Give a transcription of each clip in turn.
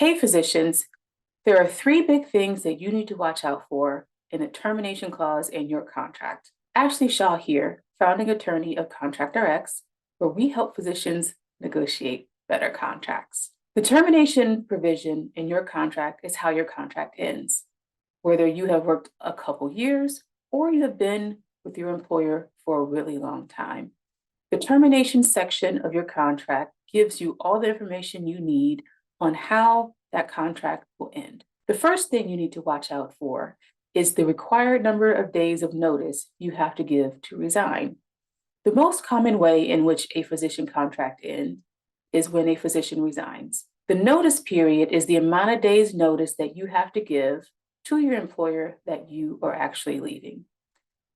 Hey, physicians, there are three big things that you need to watch out for in the termination clause in your contract. Ashley Shaw here, founding attorney of Contract RX, where we help physicians negotiate better contracts. The termination provision in your contract is how your contract ends, whether you have worked a couple years or you have been with your employer for a really long time. The termination section of your contract gives you all the information you need on how that contract will end. The first thing you need to watch out for is the required number of days of notice you have to give to resign. The most common way in which a physician contract ends is when a physician resigns. The notice period is the amount of days notice that you have to give to your employer that you are actually leaving.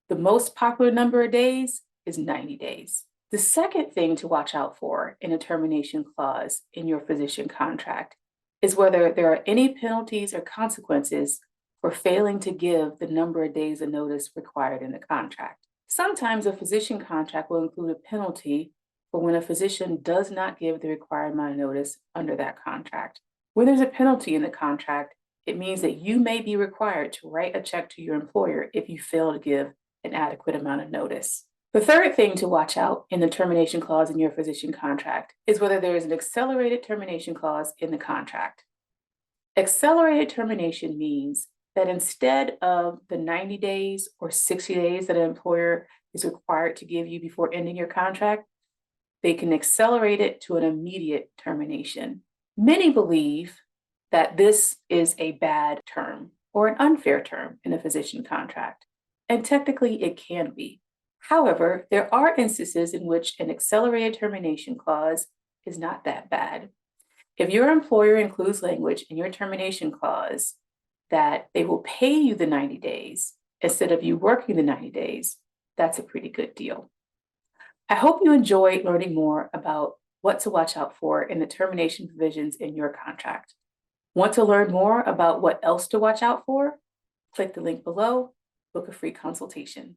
The most popular number of days is 90 days. The second thing to watch out for in a termination clause in your physician contract is whether there are any penalties or consequences for failing to give the number of days of notice required in the contract. Sometimes a physician contract will include a penalty for when a physician does not give the required amount of notice under that contract. When there's a penalty in the contract, it means that you may be required to write a check to your employer if you fail to give an adequate amount of notice. The third thing to watch out in the termination clause in your physician contract is whether there is an accelerated termination clause in the contract. Accelerated termination means that instead of the 90 days or 60 days that an employer is required to give you before ending your contract, they can accelerate it to an immediate termination. Many believe that this is a bad term or an unfair term in a physician contract, and technically it can be. However, there are instances in which an accelerated termination clause is not that bad. If your employer includes language in your termination clause that they will pay you the 90 days instead of you working the 90 days, that's a pretty good deal. I hope you enjoyed learning more about what to watch out for in the termination provisions in your contract. Want to learn more about what else to watch out for? Click the link below, book a free consultation.